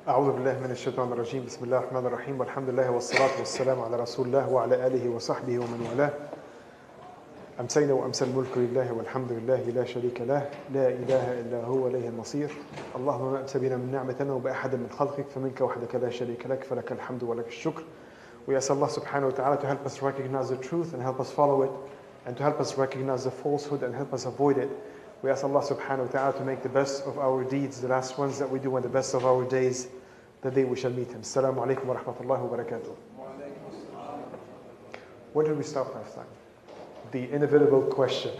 أعوذ بالله من الشيطان الرجيم بسم الله الرحمن الرحيم والحمد لله والصلاة والسلام على رسول الله وعلى آله وصحبه ومن والاه أمسينا وأمسى الملك لله والحمد لله لا شريك له لا إله إلا هو إليه المصير اللهم ما أمسى بنا من نعمة وبأحد من خلقك فمنك وحدك لا شريك لك فلك الحمد ولك الشكر. We ask Allah subhanahu wa ta'ala to help us recognize the truth and help us follow it, and to help us recognize the falsehood and help us avoid it. We ask Allah subhanahu wa ta'ala to make the best of our deeds, the last ones that we do, and the best of our days, the day we shall meet Him. Assalamu alaikum wa rahmatullahi wa barakatuh. Where did we stop last time? The inevitable question.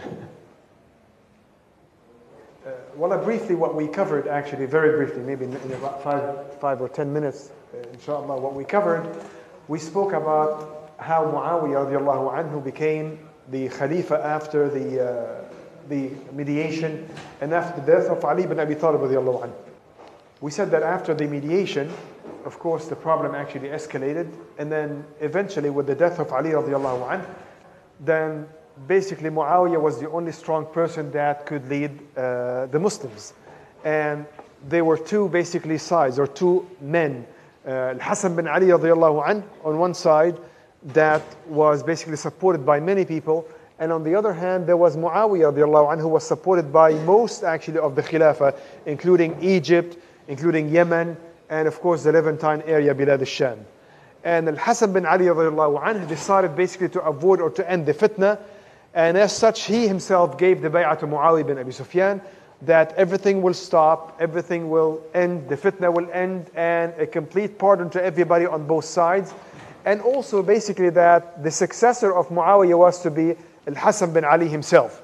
Briefly, what we covered, actually, very briefly, maybe in about five or 10 minutes, inshallah, what we covered, we spoke about how Muawiyah radiallahu anhu became the Khalifa after the mediation and after the death of Ali ibn Abi Talib radiallahu anhu. We said that after the mediation, of course, the problem actually escalated, and then eventually with the death of Ali radiallahu anhu, then basically Muawiyah was the only strong person that could lead the Muslims. And there were two basically sides, or two men. Al-Hasan bin Ali radiallahu anhu on one side, that was basically supported by many people, and on the other hand there was Muawiyah radiallahu anhu, who was supported by most actually of the Khilafah, including Egypt, including Yemen, and of course the Levantine area, Bilad al-Sham. And Al-Hasan bin Ali radiallahu anhu decided basically to avoid or to end the fitna, and as such he himself gave the bay'ah to Muawiyah bin Abi Sufyan, that everything will stop, everything will end, the fitna will end, and a complete pardon to everybody on both sides. And also basically that the successor of Muawiyah was to be Al-Hasan bin Ali himself.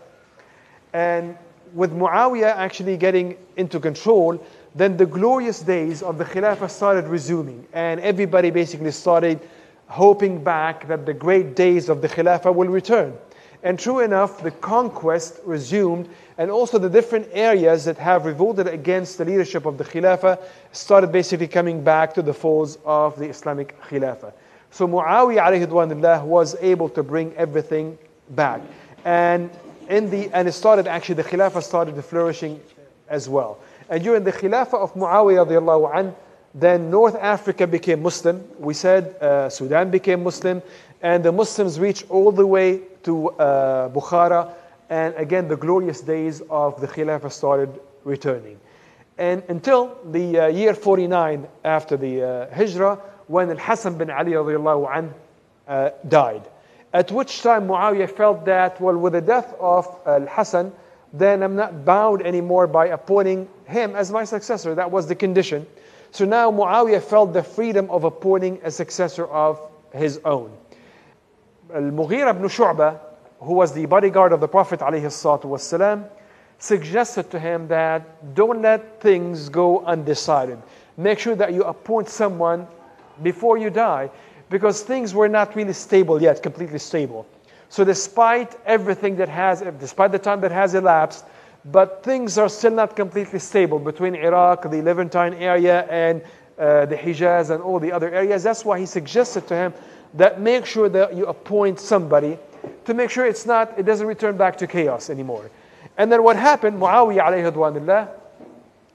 And with Muawiyah actually getting into control, then the glorious days of the Khilafah started resuming, and everybody basically started hoping back that the great days of the Khilafah will return. And true enough, the conquest resumed, and also the different areas that have revolted against the leadership of the Khilafah started basically coming back to the folds of the Islamic Khilafah. So Muawiyah alayhi ridwanullah was able to bring everything back. And it started actually, the Khilafah started flourishing as well. And during the Khilafah of Muawiyah radiallahu anhu, then North Africa became Muslim. We said Sudan became Muslim, and the Muslims reached all the way to Bukhara, and again the glorious days of the Khilafah started returning. And until the year 49 after the Hijrah, when Al-Hasan bin Ali radiallahu anhu died. At which time Muawiyah felt that, well, with the death of Al-Hasan, then I'm not bound anymore by appointing him as my successor. That was the condition. So now Muawiyah felt the freedom of appointing a successor of his own. Al-Mughira ibn Shu'bah, who was the bodyguard of the Prophet ﷺ, suggested to him that don't let things go undecided. Make sure that you appoint someone before you die, because things were not really stable yet, completely stable. So despite despite the time that has elapsed, but things are still not completely stable between Iraq, the Levantine area, and the Hijaz and all the other areas. That's why he suggested to him that make sure that you appoint somebody to make sure it doesn't return back to chaos anymore. And then what happened, Muawiyah alayhi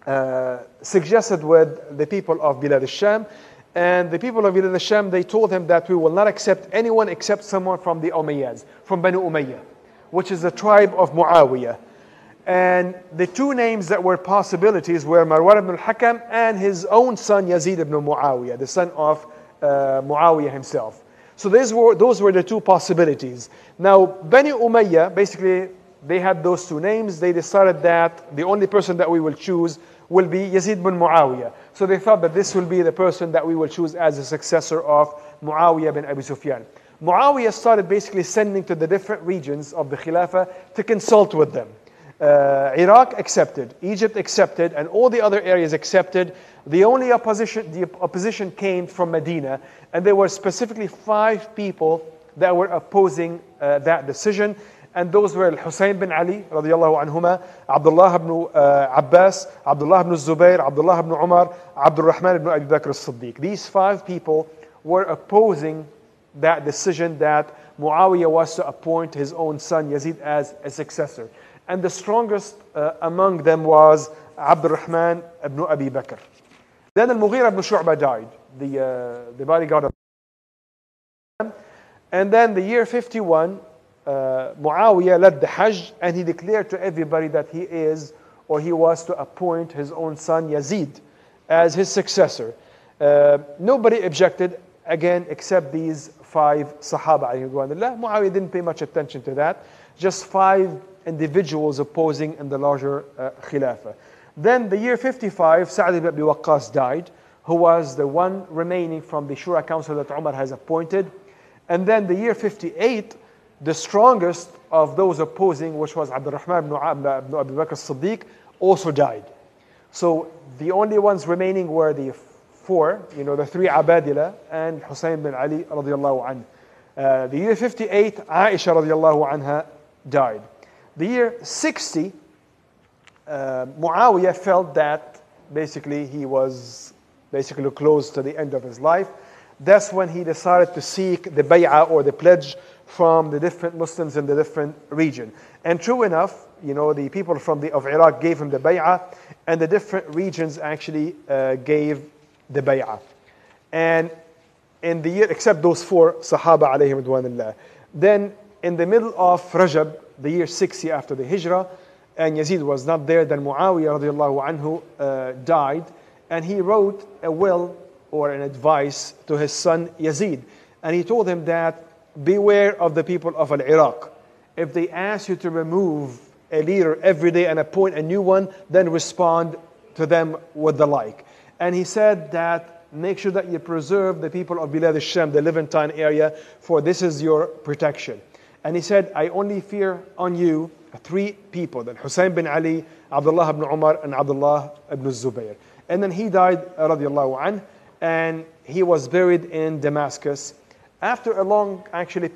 ridwanullah suggested with the people of Bilad al-Sham, and the people of Bilad al-Sham, they told him that we will not accept anyone except someone from the Umayyads, from Banu Umayyah, which is the tribe of Muawiyah. And the two names that were possibilities were Marwan ibn al-Hakam and his own son Yazid ibn Muawiyah, the son of Muawiyah himself. So those were the two possibilities. Now, Bani Umayyah, basically, they had those two names. They decided that the only person that we will choose will be Yazid bin Muawiyah. So they thought that this will be the person that we will choose as the successor of Muawiyah bin Abi Sufyan. Muawiyah started basically sending to the different regions of the Khilafah to consult with them. Iraq accepted, Egypt accepted, and all the other areas accepted. The opposition came from Medina, and there were specifically 5 people that were opposing that decision. And those were Al-Husayn bin Ali radiallahu anhuma, Abdullah ibn Abbas, Abdullah ibn Zubayr, Abdullah ibn Umar, Abdul Rahman ibn Abi Bakr as-Siddiq. These 5 people were opposing that decision that Muawiyah was to appoint his own son Yazid as a successor. And the strongest among them was Abdul Rahman ibn Abi Bakr. Then Al-Mughira ibn Shu'bah died, the bodyguard of. And then the year 51, Muawiyah led the Hajj, and he declared to everybody that he is, or he was to appoint his own son Yazid as his successor. Nobody objected, again, except these 5 Sahaba. Muawiyah didn't pay much attention to that. Just 5 individuals opposing in the larger Khilafah. Then the year 55, Sa'd ibn Abi Waqqas died, who was the one remaining from the Shura Council that Umar has appointed. And then the year 58, the strongest of those opposing, which was Abdurrahman ibn Abi Bakr as-Siddiq, also died. So the only ones remaining were the 4, the 3 Abadila and Hussein bin Ali radiallahu anhu. The year 58, Aisha radiallahu anha died. The year 60, Muawiyah felt that basically he was close to the end of his life. That's when he decided to seek the bay'ah, or the pledge, from the different Muslims in the different region. And true enough, the people of Iraq gave him the bay'ah, and the different regions actually gave the bay'ah. And in the year, except those 4 Sahaba alayhim ridwanillah. Then in the middle of Rajab, the year 60 after the Hijrah, and Yazid was not there, then Muawiyah radiallahu anhu died, and he wrote a will or an advice to his son Yazid. And he told him that, beware of the people of Iraq. If they ask you to remove a leader every day and appoint a new one, then respond to them with the like. And he said that, make sure that you preserve the people of Bilad al-Sham, the Levantine area, for this is your protection. And he said, I only fear on you 3 people, then Hussein bin Ali, Abdullah ibn Umar, and Abdullah ibn Zubayr. And then he died, radiallahu anhu, and he was buried in Damascus after a long,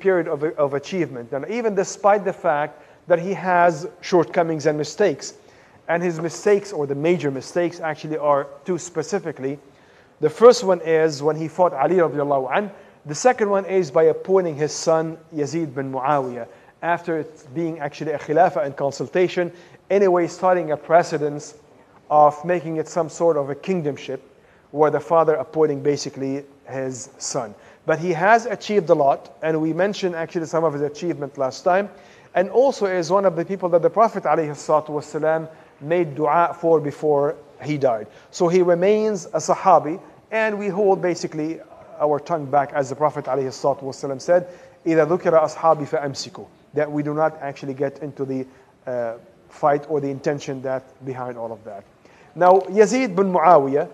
period of achievement. And even despite the fact that he has shortcomings and mistakes. And his mistakes, or the major mistakes, actually are 2 specifically. The first one is when he fought Ali radiallahu anhu. The second one is by appointing his son Yazid bin Muawiyah, after it being actually a khilafah and consultation, anyway starting a precedence of making it some sort of a kingdomship, where the father appointing basically his son. But he has achieved a lot, and we mentioned actually some of his achievement last time, and also is one of the people that the Prophet ﷺ made dua for before he died. So he remains a Sahabi, and we hold basically our tongue back, as the Prophet ﷺ said, إِذَا ذُكِرَ أَصْحَابِ فَأَمْسِكُوا, that we do not actually get into the fight or the intention that behind all of that. Now, Yazid bin Muawiyah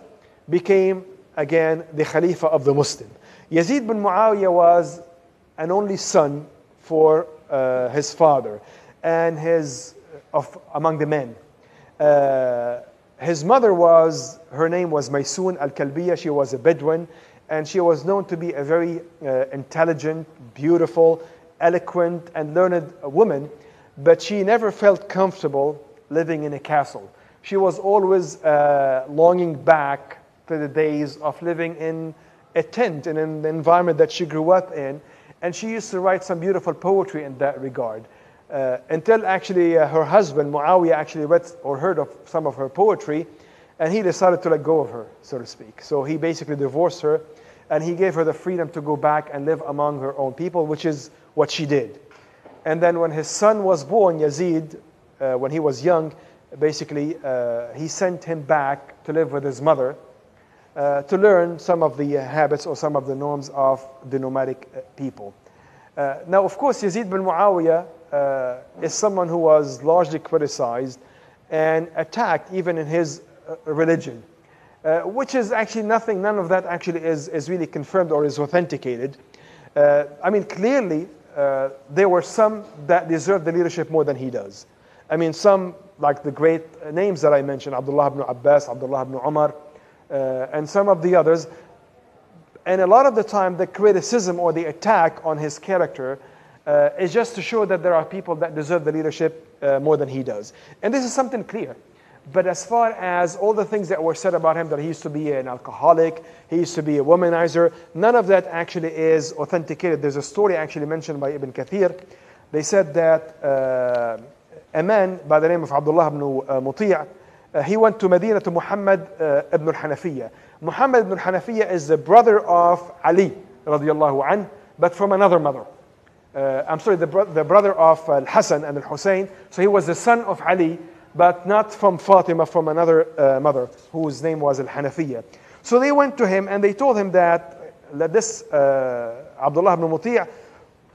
became, again, the Khalifa of the Muslim. Yazid bin Muawiyah was an only son for his father, and among the men. His mother her name was Maysoon al-Kalbiyah. She was a Bedouin, and she was known to be a very intelligent, beautiful, eloquent, and learned woman, but she never felt comfortable living in a castle. She was always longing back to the days of living in a tent, in an environment that she grew up in, and she used to write some beautiful poetry in that regard. Until actually her husband, Muawiyah, actually read or heard of some of her poetry, and he decided to let go of her, so to speak. So he basically divorced her, and he gave her the freedom to go back and live among her own people, which is what she did. And then when his son was born, Yazid, when he was young, basically he sent him back to live with his mother, to learn some of the habits or some of the norms of the nomadic people. Now, of course, Yazid bin Muawiyah is someone who was largely criticized and attacked even in his religion, which is actually none of that actually is really confirmed or is authenticated. I mean, clearly, there were some that deserved the leadership more than he does. I mean, some, like the great names that I mentioned, Abdullah ibn Abbas, Abdullah ibn Umar, and some of the others. And a lot of the time, the criticism or the attack on his character is just to show that there are people that deserve the leadership more than he does. And this is something clear. But as far as all the things that were said about him, that he used to be an alcoholic, he used to be a womanizer, none of that actually is authenticated. There's a story actually mentioned by Ibn Kathir. They said that a man by the name of Abdullah ibn Muti', he went to Medina to Muhammad ibn al-Hanafiyyah. Muhammad ibn al-Hanafiyyah is the brother of Ali radiallahu anh, but from another mother. I'm sorry, the brother of Al-Hasan and Al-Hussein. So he was the son of Ali, but not from Fatima, from another mother whose name was Al-Hanafiyyah. So they went to him and they told him that this Abdullah ibn Muti'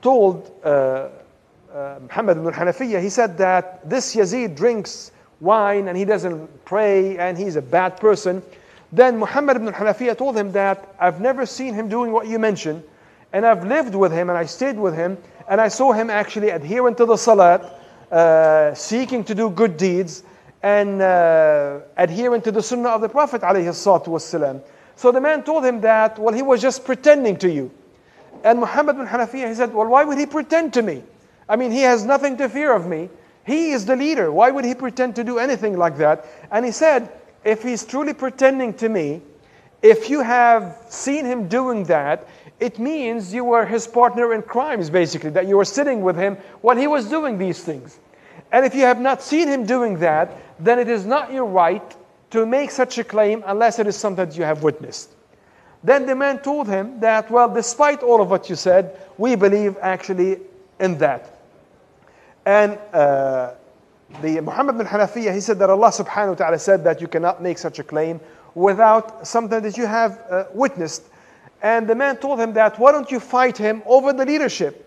told Muhammad ibn al-Hanafiyyah, he said that this Yazid drinks wine and he doesn't pray and he's a bad person. Then Muhammad ibn al-Hanafiyyah told him that I've never seen him doing what you mentioned, and I've lived with him and I stayed with him and I saw him actually adhering to the salat, seeking to do good deeds, and adhering to the sunnah of the Prophet ﷺ. So the man told him that, well, he was just pretending to you. And Muhammad ibn Hanafiyyah, he said, well, why would he pretend to me? I mean, he has nothing to fear of me. He is the leader. Why would he pretend to do anything like that? And he said, if he's truly pretending to me, if you have seen him doing that, it means you were his partner in crimes, basically, that you were sitting with him while he was doing these things. And if you have not seen him doing that, then it is not your right to make such a claim unless it is something that you have witnessed. Then the man told him that, well, despite all of what you said, we believe actually in that. And the Muhammad bin Hanafiyyah, he said that Allah subhanahu wa ta'ala said that you cannot make such a claim without something that you have witnessed. And the man told him that, why don't you fight him over the leadership?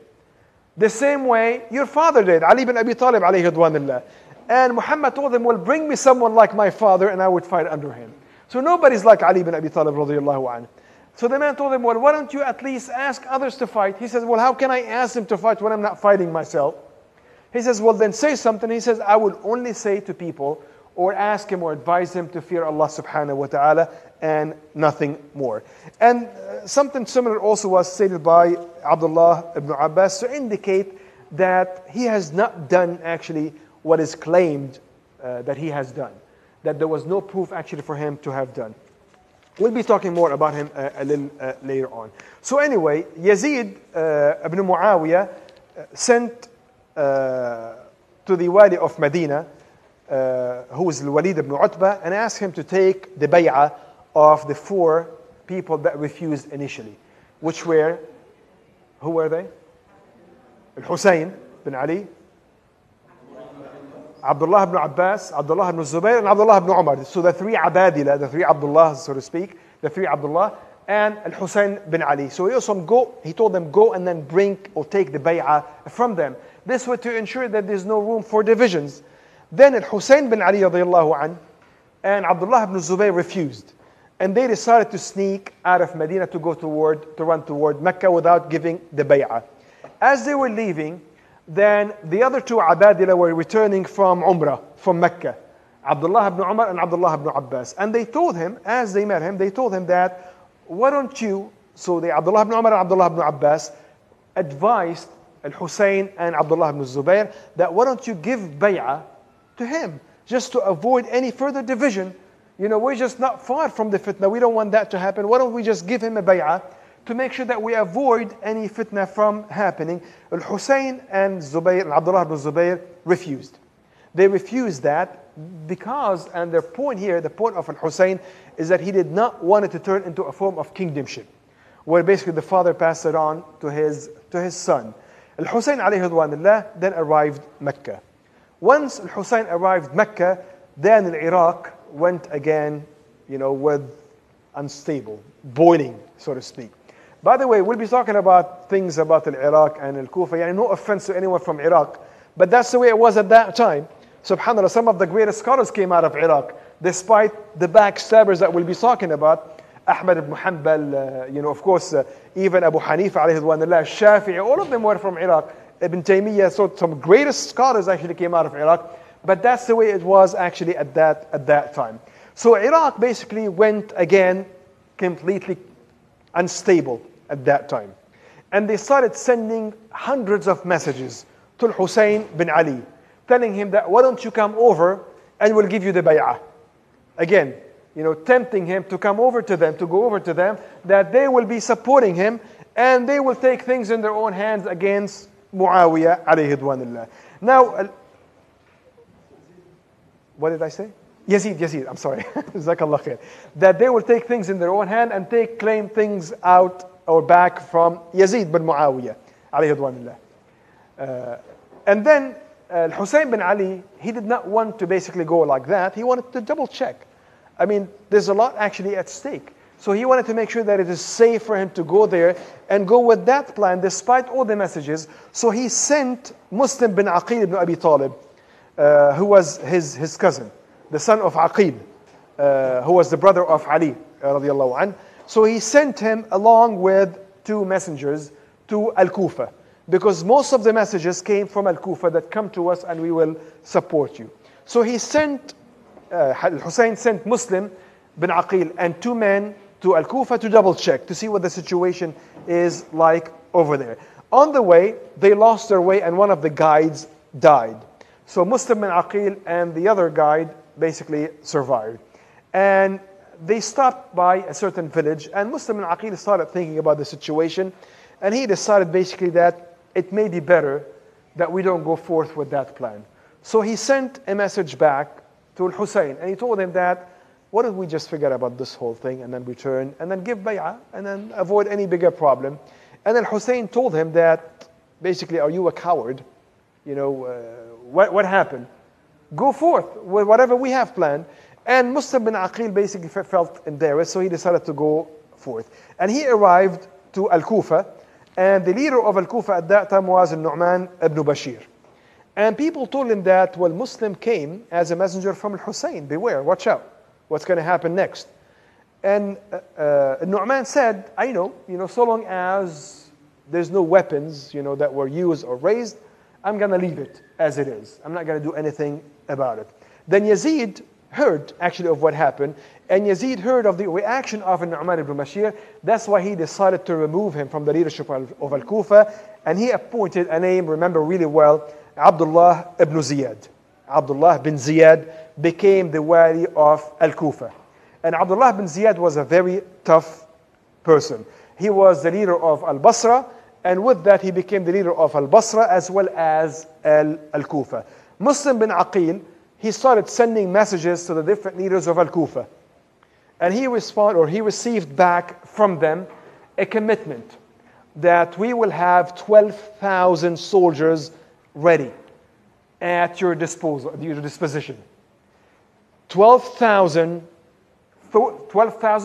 The same way your father did, Ali bin Abi Talib alayhi ridwanillah. And Muhammad told him, well, bring me someone like my father and I would fight under him. So nobody's like Ali bin Abi Talib radiyallahu anhu. So the man told him, well, why don't you at least ask others to fight? He says, well, how can I ask them to fight when I'm not fighting myself? He says, well, then say something. He says, I will only say to people or ask him or advise him to fear Allah subhanahu wa ta'ala and nothing more. And something similar also was stated by Abdullah ibn Abbas to indicate that he has not done actually what is claimed that he has done. That there was no proof actually for him to have done. We'll be talking more about him a little later on. So anyway, Yazid ibn Muawiyah sent to the Wali of Medina, who is Al-Walid ibn Utbah, and asked him to take the bay'ah of the 4 people that refused initially. Which were, who were they? Al-Hussein bin Ali, Abdullah ibn Abbas, Abdullah ibn Zubayr, and Abdullah ibn Umar. So the 3 Abadila, the 3 Abdullahs, so to speak, the 3 Abdullah, and Al-Hussein bin Ali. So he told them, go and then bring or take the bay'ah from them. This was to ensure that there's no room for divisions. Then Al-Hussein bin Ali radiallahu anh and Abdullah ibn Zubayr refused. And they decided to sneak out of Medina to run toward Mecca without giving the bay'ah. As they were leaving, then the other 2 Abadila were returning from Umrah, from Mecca. Abdullah ibn Umar and Abdullah ibn Abbas. And they told him, as they met him, they told him that, why don't you, so the Abdullah ibn Umar and Abdullah ibn Abbas advised Al-Hussein and Abdullah ibn Zubayr that why don't you give bay'ah to him, just to avoid any further division. You know, we're just not far from the fitna. We don't want that to happen. Why don't we just give him a bay'ah to make sure that we avoid any fitna from happening? Al-Hussein and Zubayr, and Abdullah ibn Zubayr refused. They refused that because, and their point here, the point of Al-Hussein is that he did not want it to turn into a form of kingdomship, where basically the father passed it on to his son. Al-Hussein alayhi ridwanillah then arrived Mecca. Once Al-Hussein arrived Mecca, then Iraq went again, with unstable, boiling, so to speak. By the way, we'll be talking about things about Iraq and Al-Kufa. No offense to anyone from Iraq, but that's the way it was at that time. SubhanAllah, some of the greatest scholars came out of Iraq, despite the backstabbers that we'll be talking about. Ahmad ibn Hanbal, of course, even Abu Hanifa alayhi ridwanillah, Shafi'i, all of them were from Iraq. Ibn Taymiyyah, so some greatest scholars actually came out of Iraq. But that's the way it was actually at that time. So Iraq basically went again completely unstable at that time. And they started sending hundreds of messages to Hussein bin Ali, telling him that, why don't you come over and we'll give you the bay'ah. Again, tempting him to come over to them, to go over to them, that they will be supporting him and they will take things in their own hands against Muawiyah alayhi ridwanillah. Now, what did I say? Yazid, I'm sorry, Jazakallah khair. That they will take things in their own hand and claim things out or back from Yazid ibn Muawiyah, alayhi ridwanillah. And then Hussein bin Ali, he did not want to basically go like that. He wanted to double check. I mean, there's a lot actually at stake. So he wanted to make sure that it is safe for him to go there and go with that plan despite all the messages. So he sent Muslim bin Aqil ibn Abi Talib, who was his cousin, the son of Aqil, who was the brother of Ali radiallahu anh. So he sent him along with 2 messengers to Al-Kufa, because most of the messages came from Al-Kufa that come to us and we will support you. So he sent, Hussein sent Muslim bin Aqil and 2 men to Al-Kufa to double check, to see what the situation is like over there. On the way, they lost their way and one of the guides died. So Muslim bin Aqil and the other guide basically survived. And they stopped by a certain village, and Muslim bin Aqil started thinking about the situation, and he decided basically that it may be better that we don't go forth with that plan. So he sent a message back to Hussein, and he told him that, what if we just forget about this whole thing and then return and then give bay'ah and then avoid any bigger problem? And then Hussein told him that, basically, are you a coward? You know, what happened? Go forth with whatever we have planned. And Muslim bin Aqil basically felt embarrassed, so he decided to go forth. And he arrived to Al-Kufa, and the leader of Al-Kufa at that time was Nu'man ibn Bashir. And people told him that, well, Muslim came as a messenger from Al-Hussein. Beware, watch out. What's going to happen next? And Nu'man said, I know, so long as there's no weapons, that were used or raised, I'm going to leave it as it is. I'm not going to do anything about it. Then Yazid heard actually of what happened, and Yazid heard of the reaction of Nu'man ibn Bashir. That's why he decided to remove him from the leadership of Al-Kufa, and he appointed a name, remember really well, Abdullah ibn Ziyad. Abdullah bin Ziyad became the wali of Al-Kufa. And Abdullah bin Ziyad was a very tough person. He was the leader of Al-Basra, and with that he became the leader of Al-Basra as well as Al-Kufa. Muslim bin Aqil, he started sending messages to the different leaders of Al-Kufa. And he received back from them a commitment that we will have 12,000 soldiers ready at your disposition. 12,000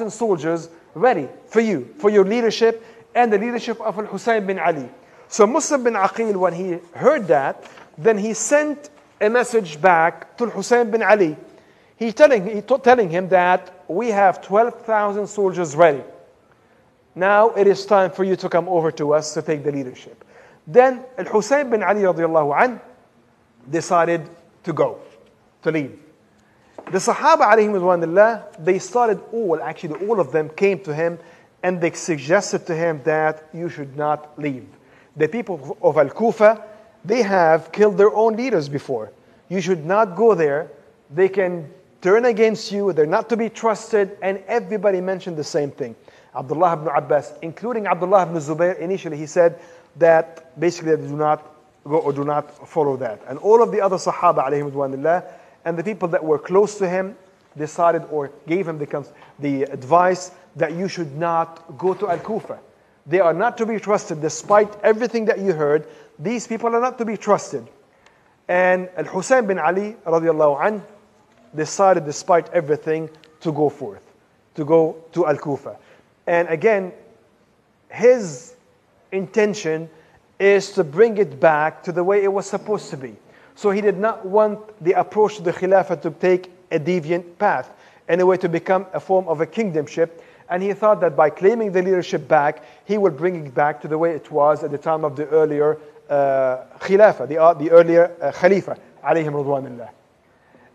soldiers ready for you, for your leadership and the leadership of Al-Hussein bin Ali. So Muslim bin Aqil, when he heard that, then he sent a message back to Hussein bin Ali. He telling him that we have 12,000 soldiers ready. Now it is time for you to come over to us to take the leadership. Then Al-Hussein bin Ali radiallahu anh decided to go, to leave. The Sahaba alayhim ridwanillah, they started all of them came to him and they suggested to him that you should not leave. The people of Al-Kufa, they have killed their own leaders before. You should not go there. They can turn against you. They're not to be trusted. And everybody mentioned the same thing. Abdullah ibn Abbas, including Abdullah ibn Zubayr, initially he said that basically do not go or do not follow that. And all of the other Sahaba alayhim ridwanillah and the people that were close to him decided or gave him the advice that you should not go to Al-Kufa. They are not to be trusted despite everything that you heard. These people are not to be trusted. And Al-Hussein bin Ali radiallahu anh decided despite everything to go forth, to go to Al-Kufa. And again, his intention is to bring it back to the way it was supposed to be. So he did not want the approach to the Khilafah to take a deviant path, in a way to become a form of a kingdomship. And he thought that by claiming the leadership back, he would bring it back to the way it was at the time of the earlier Khilafah, the earlier Khalifa, alayhim ridwanillah.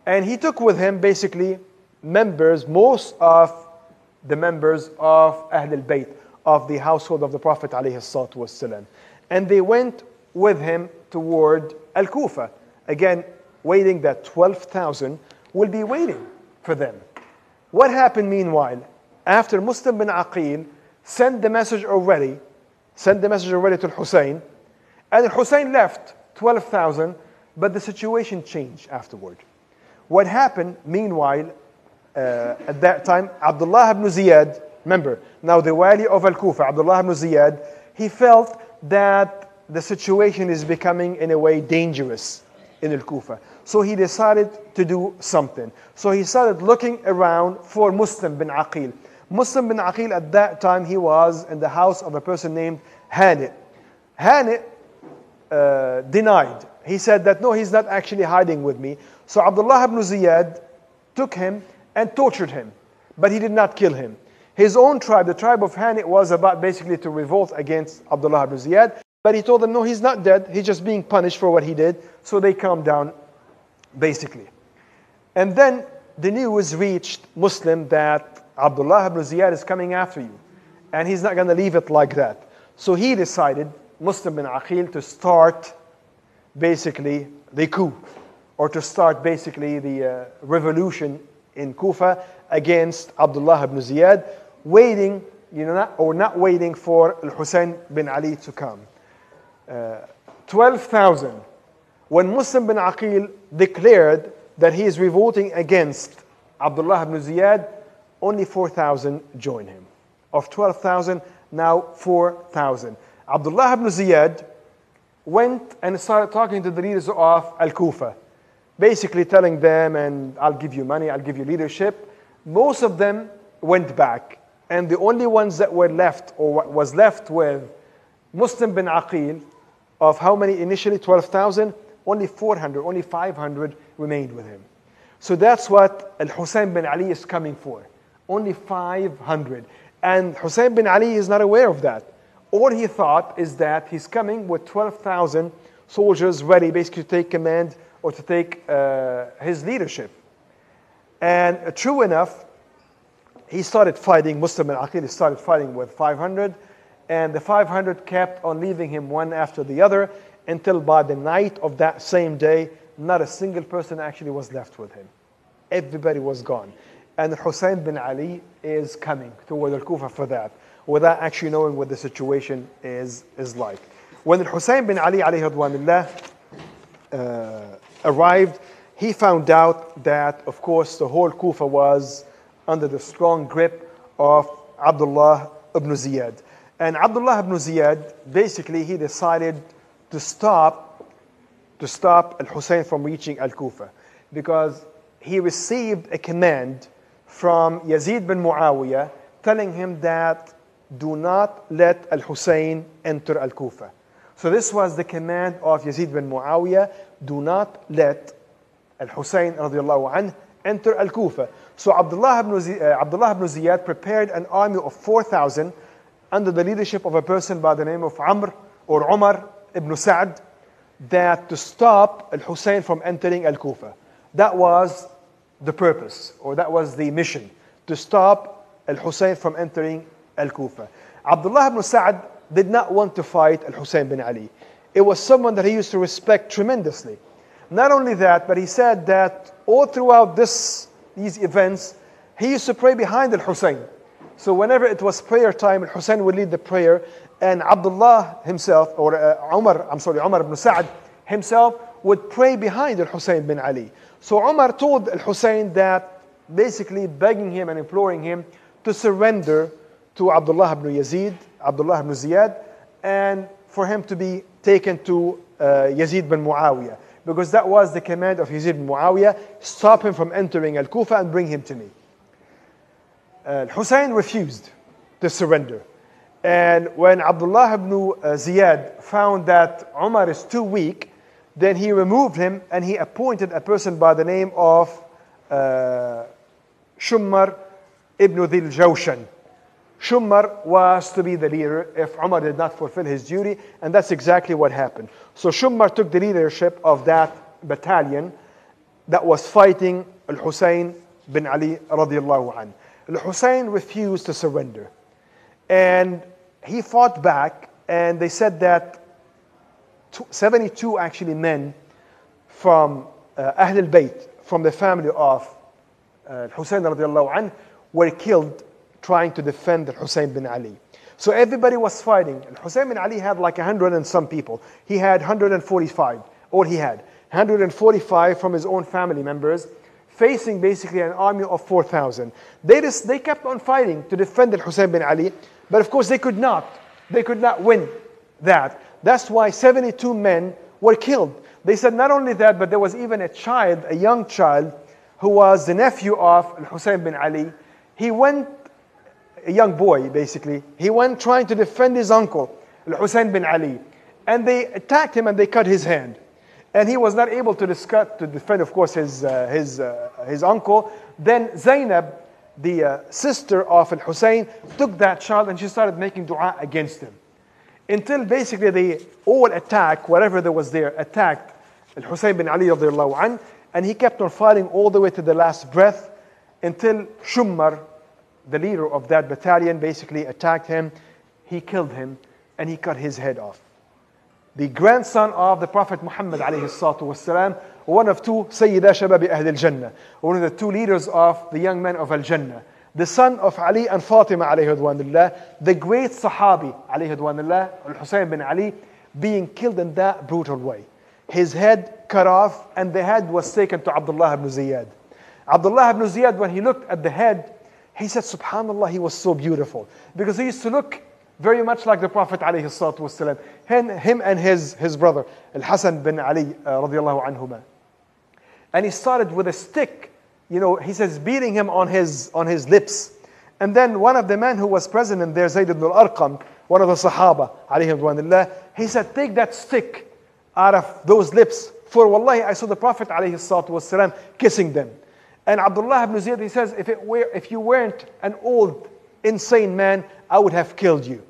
And he took with him basically most of the members of Ahl al-Bayt, of the household of the Prophet alayhi salatu wassalam. And they went with him toward Al-Kufa, again waiting that 12,000 will be waiting for them. What happened meanwhile? After Muslim bin Aqil sent the message already to Hussein, and Hussein left 12,000, but the situation changed afterward. What happened, meanwhile, at that time, Abdullah ibn Ziyad, remember, now the wali of Al-Kufa, Abdullah ibn Ziyad, he felt that the situation is becoming, in a way, dangerous in Al-Kufa. So he decided to do something. So he started looking around for Muslim bin Aqil. Muslim bin Aqil, at that time, he was in the house of a person named Hani. Hani denied. He said that, no, he's not actually hiding with me. So Abdullah ibn Ziyad took him and tortured him, but he did not kill him. His own tribe, the tribe of Hani, was about basically to revolt against Abdullah ibn Ziyad, but he told them, no, he's not dead, he's just being punished for what he did. So they calmed down, basically. And then the news reached Muslim that Abdullah ibn Ziyad is coming after you, and he's not going to leave it like that. So he decided, Muslim bin Aqil, to start basically the coup, or to start basically the revolution in Kufa against Abdullah ibn Ziyad, waiting, not waiting for Al-Hussein bin Ali to come. 12,000. When Muslim bin Aqil declared that he is revolting against Abdullah ibn Ziyad, only 4,000 joined him. Of 12,000, now 4,000. Abdullah ibn Ziyad went and started talking to the leaders of Al-Kufa, basically telling them, and I'll give you money, I'll give you leadership. Most of them went back, and the only ones that were left, or what was left with Muslim bin Aqil, of how many initially? 12,000, only 400, only 500 remained with him. So that's what Al-Hussein bin Ali is coming for, only 500. And Hussein bin Ali is not aware of that. All he thought is that he's coming with 12,000 soldiers ready basically to take command or to take his leadership. And true enough, he started fighting, Muslim bin Aqil started fighting with 500, and the 500 kept on leaving him one after the other until by the night of that same day, not a single person actually was left with him. Everybody was gone. And Hussein bin Ali is coming toward Al-Kufa for that, without actually knowing what the situation is like. When Hussein bin Ali alayhi radwanillah arrived, he found out that, of course, the whole Kufa was under the strong grip of Abdullah ibn Ziyad. And Abdullah ibn Ziyad, basically, he decided to stop Al-Hussein from reaching Al-Kufa, because he received a command from Yazid ibn Muawiyah telling him that do not let Al-Hussein enter Al-Kufa. So this was the command of Yazid ibn Muawiyah: do not let Al-Hussein radiallahu anhu enter Al-Kufa. So Abdullah ibn Ziyad prepared an army of 4,000 under the leadership of a person by the name of Amr or Umar ibn Sa'd, that to stop Al-Hussein from entering Al-Kufa. That was the purpose, or that was the mission, to stop Al-Hussein from entering Al-Kufa. Abdullah ibn Sa'd did not want to fight Al-Hussein bin Ali. It was someone that he used to respect tremendously. Not only that, but he said that all throughout these events, he used to pray behind Al-Hussein. So whenever it was prayer time, Al-Hussein would lead the prayer, and Abdullah himself, or Umar ibn Sa'd himself, would pray behind Al-Hussein bin Ali. So Umar told Al-Hussein that, basically begging him and imploring him to surrender to Abdullah ibn Ziyad, and for him to be taken to Yazid ibn Muawiyah, because that was the command of Yazid ibn Muawiyah: stop him from entering Al-Kufa and bring him to me. Hussein refused to surrender. And when Abdullah ibn Ziyad found that Umar is too weak, then he removed him and he appointed a person by the name of Shumar ibn Dhil Jawshan. Shumar was to be the leader if Umar did not fulfill his duty, and that's exactly what happened. So Shumar took the leadership of that battalion that was fighting Al-Hussein bin Ali radiallahu anhu. Al-Hussein refused to surrender, and he fought back, and they said that 72 actually men from Ahl al-Bayt, from the family of Hussein radiallahu anhu, were killed trying to defend Hussein bin Ali. So everybody was fighting. Hussein bin Ali had like 100 and some people. He had 145, or he had 145 from his own family members, facing basically an army of 4,000. They kept on fighting to defend Al-Hussein bin Ali, but of course they could not. They could not win that. That's why 72 men were killed. They said not only that, but there was even a child, a young child, who was the nephew of Al-Hussein bin Ali. He went, a young boy basically, he went trying to defend his uncle, Al-Hussein bin Ali. And they attacked him and they cut his hand. And he was not able to defend, of course, his uncle. Then Zainab, the sister of Al-Hussein, took that child and she started making dua against him. Until basically they all attacked, whatever there was there, attacked Al-Hussein bin Ali radiallahu anh, and he kept on fighting all the way to the last breath until Shumar, the leader of that battalion, basically attacked him. He killed him and he cut his head off. The grandson of the Prophet Muhammad alayhi salatu wasalam, one of two Sayyida Shababi Ahl al-Jannah, one of the two leaders of the young men of Al-Jannah, the son of Ali and Fatima alayhi ridwanullah, the great Sahabi alayhi ridwanullah, Al-Hussein bin Ali, being killed in that brutal way. His head cut off, and the head was taken to Abdullah ibn Ziyad. Abdullah ibn Ziyad, when he looked at the head, he said, subhanallah, he was so beautiful. Because he used to look very much like the Prophet alayhi salatu wasalam. Him and his brother, Al-Hasan bin Ali radiallahu anhuma. And he started with a stick, he says, beating him on his lips. And then one of the men who was present in there, Zayd ibn al-Arqam, one of the Sahaba, alayhi ridwanullah, he said, take that stick out of those lips. For wallahi, I saw the Prophet alayhi salatu wasalam kissing them. And Abdullah ibn Ziyad, he says, if you weren't an old, insane man, I would have killed you.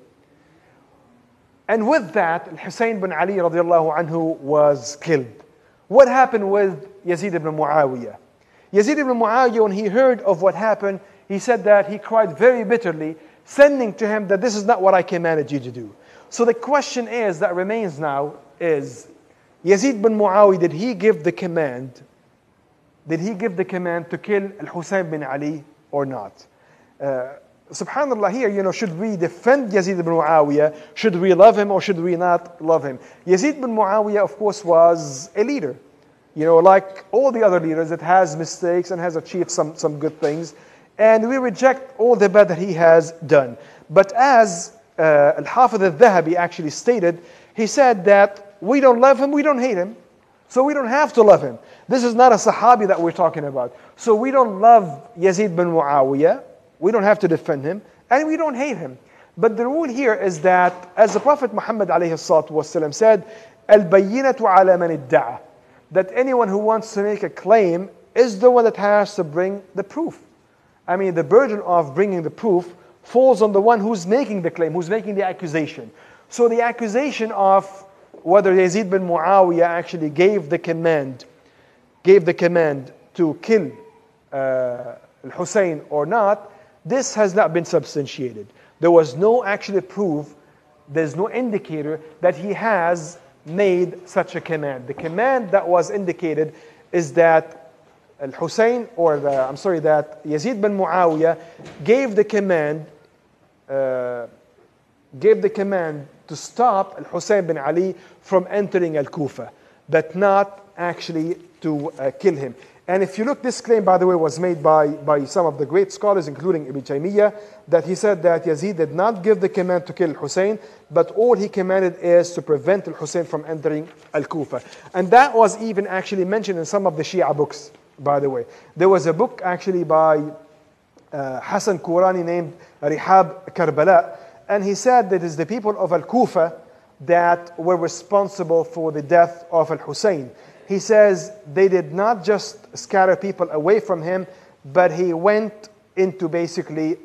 And with that, Al-Hussein bin Ali radiallahu anhu was killed. What happened with Yazid ibn Muawiyah? Yazid ibn Muawiyah, when he heard of what happened, he said that he cried very bitterly, sending to him that this is not what I commanded you to do. So the question that remains now is, Yazid bin Muawiyah, did he give the command to kill Al-Hussein bin Ali or not? Subhanallah, here, should we defend Yazid ibn Muawiyah? Should we love him or should we not love him? Yazid ibn Muawiyah, of course, was a leader. Like all the other leaders, that has mistakes and has achieved some good things. And we reject all the bad that he has done. But as Al-Hafidh al-Dhahabi actually stated, he said that we don't love him, we don't hate him. So we don't have to love him. This is not a Sahabi that we're talking about. So we don't love Yazid bin Muawiyah. We don't have to defend him, and we don't hate him. But the rule here is that, as the Prophet Muhammad alayhi salatu wasalam said, al-bayyinatu ala man idda'a, that anyone who wants to make a claim is the one that has to bring the proof. I mean, the burden of bringing the proof falls on the one who's making the claim, who's making the accusation. So the accusation of whether Yazid bin Muawiyah actually gave the command to kill Al-Hussein or not, this has not been substantiated. There was no actual proof, there's no indicator that he has made such a command. The command that was indicated is that Al-Hussein, that Yazid bin Muawiyah gave the command to stop Al-Hussein bin Ali from entering Al-Kufa, but not actually to kill him. And if you look, this claim, by the way, was made by some of the great scholars, including Ibn Taymiyyah, that he said that Yazid did not give the command to kill Al-Hussein, but all he commanded is to prevent Al-Hussein from entering Al-Kufa. And that was even actually mentioned in some of the Shia books, by the way. There was a book actually by Hassan Qurani named Rihab Karbala, and he said that it is the people of Al-Kufa that were responsible for the death of Al-Hussein. He says they did not just scatter people away from him, but he went into basically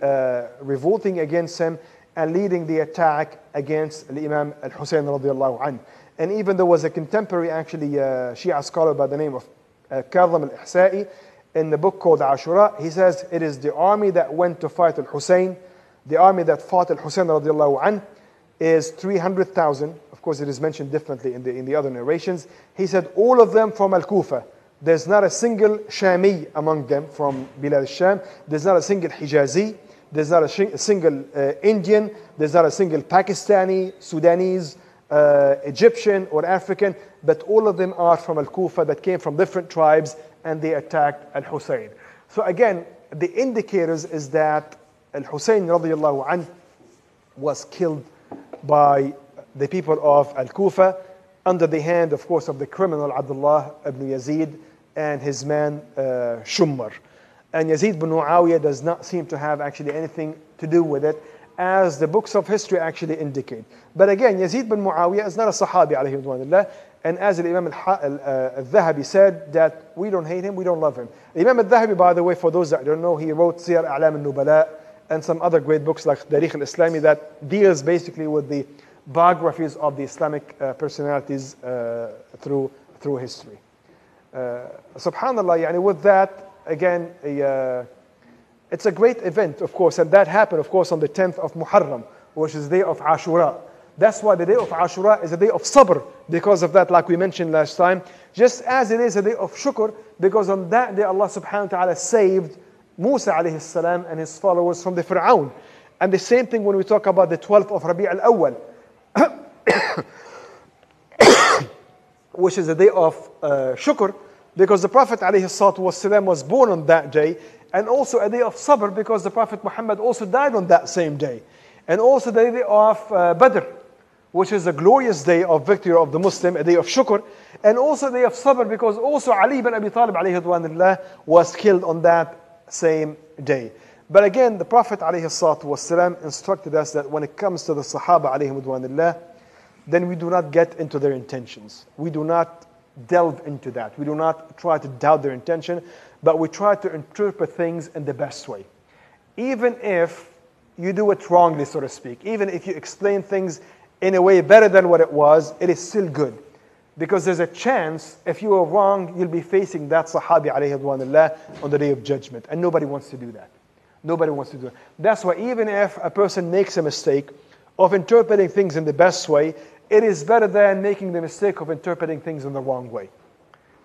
revolting against him and leading the attack against Imam Al-Hussein radiallahu anhu. And even there was a contemporary actually Shia scholar by the name of Kadhim al-Ihsa'i in the book called Ashura. He says it is the army that went to fight Al-Hussein, the army that fought Al-Hussein radiallahu anhu is 300,000. Of course, it is mentioned differently in the other narrations. He said all of them from Al-Kufa. There's not a single Shami among them from Bilad al-Sham. There's not a single Hijazi. There's not a single Indian. There's not a single Pakistani, Sudanese, Egyptian or African. But all of them are from Al-Kufa that came from different tribes and they attacked Al-Hussein. So again, the indicators is that Al-Hussein radiallahu anh was killed by the people of Al-Kufa under the hand, of course, of the criminal Abdullah ibn Yazid and his man Shummar. And Yazid ibn Muawiyah does not seem to have actually anything to do with it, as the books of history actually indicate. But again, Yazid ibn Muawiyah is not a Sahabi alayhi ridwanullah, and as the Imam al-Dhahabi said, that we don't hate him, we don't love him. Imam al-Dhahabi, by the way, for those that don't know, he wrote Siyar A'lam al-Nubala and some other great books like Tarikh al-Islami that deals basically with the biographies of the Islamic personalities through history. Subhanallah, yani with that, again, it's a great event, of course, and that happened, of course, on the 10th of Muharram, which is the day of Ashura. That's why the day of Ashura is a day of sabr, because of that, like we mentioned last time, just as it is a day of shukr, because on that day Allah subhanahu wa ta'ala saved Musa alayhi salam and his followers from the Fir'aun. And the same thing when we talk about the 12th of Rabi' al-Awwal, which is a day of shukr, because the Prophet ﷺ was born on that day, and also a day of sabr, because the Prophet Muhammad also died on that same day. And also the day of Badr, which is a glorious day of victory of the Muslim, a day of shukr, and also a day of sabr, because also Ali ibn Abi Talib alayhi ridwanullah was killed on that same day. But again, the Prophet ﷺ instructed us that when it comes to the Sahaba alayhi ridwanullah, then we do not get into their intentions. We do not delve into that. We do not try to doubt their intention, but we try to interpret things in the best way. Even if you do it wrongly, so to speak, even if you explain things in a way better than what it was, it is still good. Because there's a chance, if you are wrong, you'll be facing that Sahabi alayhi ridwanullah on the day of judgment. And nobody wants to do that. Nobody wants to do that. That's why even if a person makes a mistake of interpreting things in the best way, it is better than making the mistake of interpreting things in the wrong way.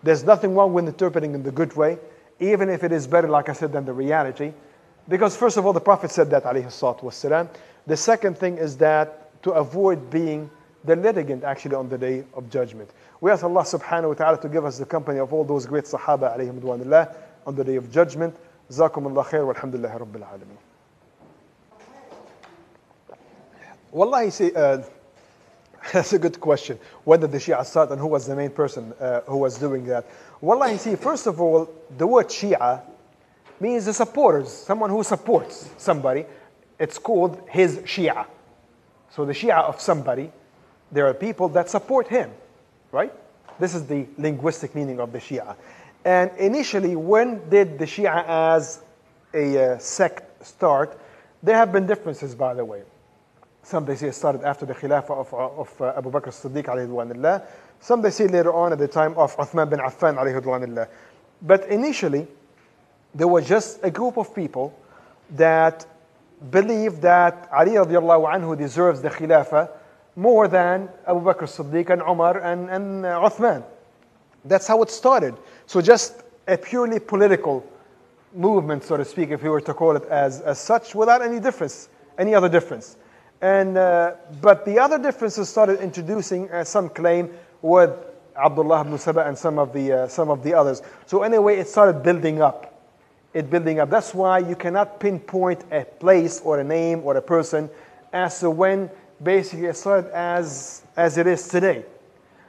There's nothing wrong with interpreting in the good way, even if it is better, like I said, than the reality. Because first of all, the Prophet said that, alayhi salatu wassalam. The second thing is that to avoid being the litigant actually on the day of judgment. We ask Allah subhanahu wa ta'ala to give us the company of all those great Sahaba alayhim ridwanullah on the day of judgment. Jazakum Allah khair walhamdulillahi rabbil alameen. Wallahi, see, that's a good question. When did the Shia start and who was the main person who was doing that? Wallahi, see, first of all, the word Shia means the supporters, someone who supports somebody. It's called his Shia. So the Shia of somebody, there are people that support him, right? This is the linguistic meaning of the Shia. And initially, when did the Shia as a sect start? There have been differences, by the way. Some they say it started after the Khilafah of Abu Bakr as-Siddiq alayhi ridwanullah. Some they say later on at the time of Uthman bin Affan alayhi ridwanullah. But initially, there was just a group of people that believed that Ali radiallahu anhu deserves the Khilafah more than Abu Bakr as-Siddiq and Umar and Uthman. That's how it started. So just a purely political movement, so to speak, if we were to call it as such, without any difference, any other difference. And but the other differences started introducing some claim with Abdullah ibn Saba and some of the others. So anyway, it started building up. That's why you cannot pinpoint a place or a name or a person as to when basically it started as it is today.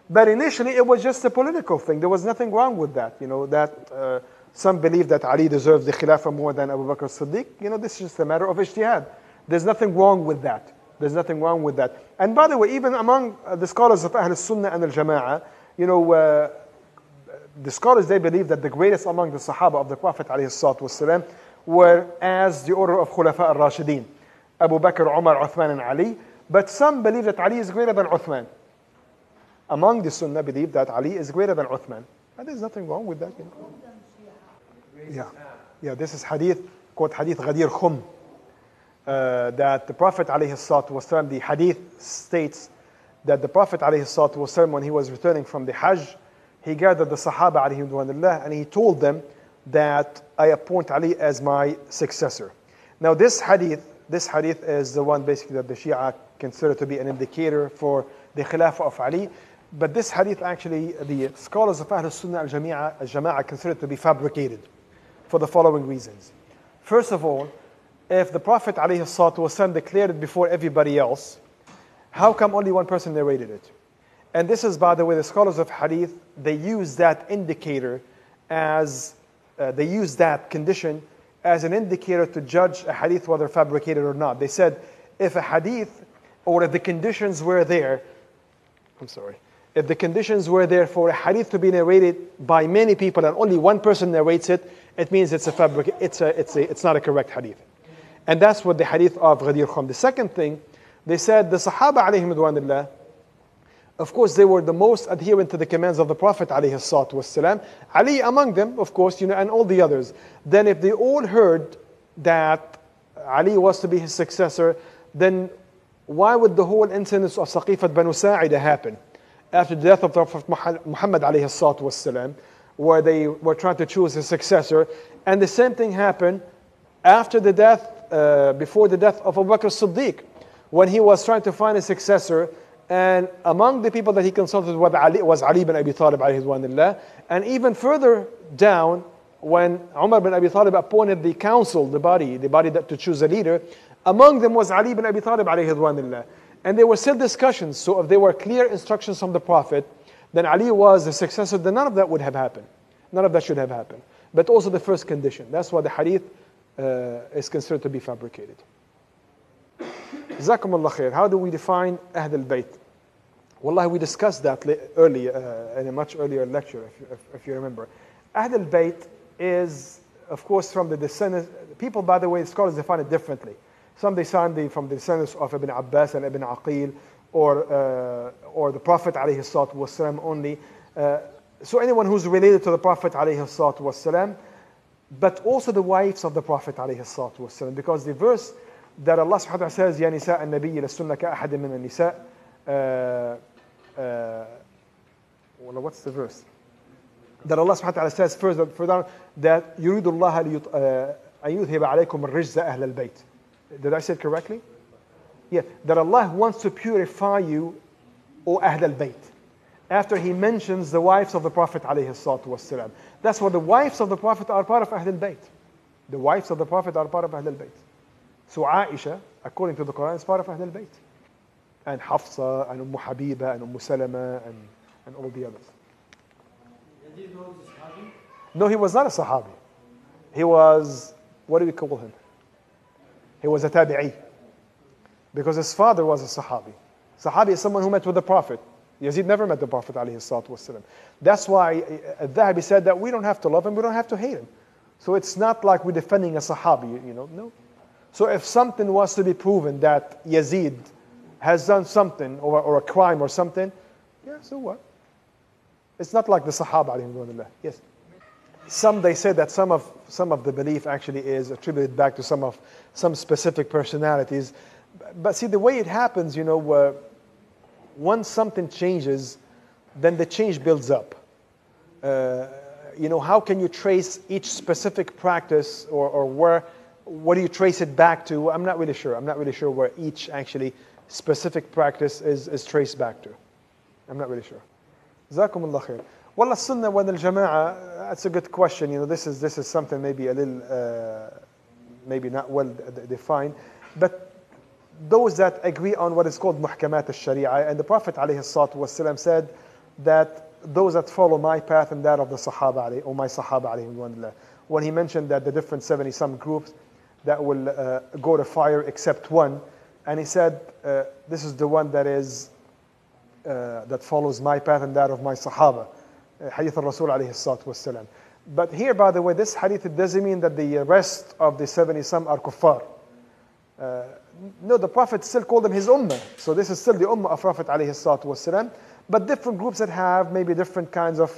But initially, it was just a political thing. There was nothing wrong with that. You know, that some believe that Ali deserves the Khilafah more than Abu Bakr as-Siddiq. You know, this is just a matter of ijtihad. There's nothing wrong with that. There's nothing wrong with that. And by the way, even among the scholars of Ahl Sunnah and Al-Jama'ah, you know, the scholars, they believe that the greatest among the Sahaba of the Prophet ﷺ were as the order of Khulafa al-Rashidin, Abu Bakr, Umar, Uthman, and Ali. But some believe that Ali is greater than Uthman. Among the Sunnah believe that Ali is greater than Uthman. And there's nothing wrong with that. You know? Yeah, this is hadith, quote Hadith Ghadir Khum. That the Prophet ﷺ, the hadith states that the Prophet ﷺ, when he was returning from the Hajj, he gathered the Sahaba ﷺ and he told them that I appoint Ali as my successor. Now this hadith is the one basically that the Shia consider to be an indicator for the Khilafah of Ali. But this hadith actually, the scholars of Ahl Sunnah al-Jama'ah consider it to be fabricated for the following reasons. First of all, if the Prophet ﷺ declared it before everybody else, how come only one person narrated it? And this is, by the way, the scholars of hadith, they use that indicator as, they use that condition as an indicator to judge a hadith whether fabricated or not. They said, if a hadith, or if the conditions were there, if the conditions were there for a hadith to be narrated by many people and only one person narrates it, it means it's not a correct hadith. And that's what the hadith of Ghadir Khum. The second thing, they said the Sahaba alayhim ridwanillah, of course they were the most adherent to the commands of the Prophet alayhi salatu wasalam. Ali among them, of course, and all the others. Then if they all heard that Ali was to be his successor, then why would the whole incident of Saqifat Banu Sa'ida happen? After the death of Prophet Muhammad alayhi salatu wasalam, where they were trying to choose his successor. And the same thing happened after the death, before the death of Abu Bakr as-Siddiq, when he was trying to find a successor. And among the people that he consulted with was Ali ibn Abi Talib alayhi. And even further down, when Umar bin Abi Talib appointed the council, the body that to choose a leader, among them was Ali ibn Abi Talib alayhi. And there were still discussions. So if there were clear instructions from the Prophet, then Ali was the successor, then none of that would have happened. None of that should have happened. But also the first condition. That's why the hadith is considered to be fabricated. Jazakumullah khair. How do we define Ahl al-Bayt? Wallahi, we discussed that earlier, in a much earlier lecture, if you remember. Ahl al-Bayt is, of course, from the descendants. People, by the way, scholars define it differently. Some define from the descendants of Ibn Abbas and Ibn Aqil, or the Prophet alayhi salatu wasalam only. So anyone who's related to the Prophet alayhi salatu wasalam, but also the wives of the Prophet alayhi salatu wasalam, because the verse that Allah subhanahu wa ta'ala says, Ya nisa an-nabiyyi lastunna ka ahadin min an-nisa. What's the verse? That Allah subhanahu wa ta'ala says further down that يريد الله أن يذهب عليكم الرجز أهل البيت. Did I say it correctly? Yeah, that Allah wants to purify you, O Ahl al-Bayt. After he mentions the wives of the Prophet alayhi salatu wasalam. That's why the wives of the Prophet are part of Ahl al-Bayt. The wives of the Prophet are part of Ahl al-Bayt. So Aisha, according to the Quran, is part of Ahl al-Bayt. And Hafsa, and Habiba, and Salama, and all the others. No, he was not a Sahabi. He was, what do we call him? He was a Tabi'i. Because his father was a Sahabi. Sahabi is someone who met with the Prophet. Yazid never met the Prophet alayhi salatu wasalam. That's why Al-Dhahabi said that we don't have to love him, we don't have to hate him. So it's not like we're defending a Sahabi, no. So if something was to be proven that Yazid has done something, or a crime or something, yeah, so what? It's not like the Sahaba alayhim. Yes. They say that some of the belief actually is attributed back to some specific personalities. But see, the way it happens, once something changes, then the change builds up. How can you trace each specific practice, or what do you trace it back to? I'm not really sure. I'm not really sure where each actually specific practice is traced back to. I'm not really sure. Jazakumullah khair. Well, Sunnah wal Jama'ah, that's a good question. This is something maybe a little, maybe not well defined, but those that agree on what is called muhkamat al-sharia, and the Prophet ﷺ said that those that follow my path and that of the Sahaba, or my Sahaba, when he mentioned that the different 70-some groups that will go to fire except one, and he said, this is the one that follows my path and that of my Sahaba. Hadith al-Rasul alayhi salatu wasalam. But here, by the way, this hadith, it doesn't mean that the rest of the 70-some are kuffar. No, the Prophet still called them his ummah. So this is still the ummah of Prophet alayhi salatu wasalam. But different groups that have maybe different kinds of,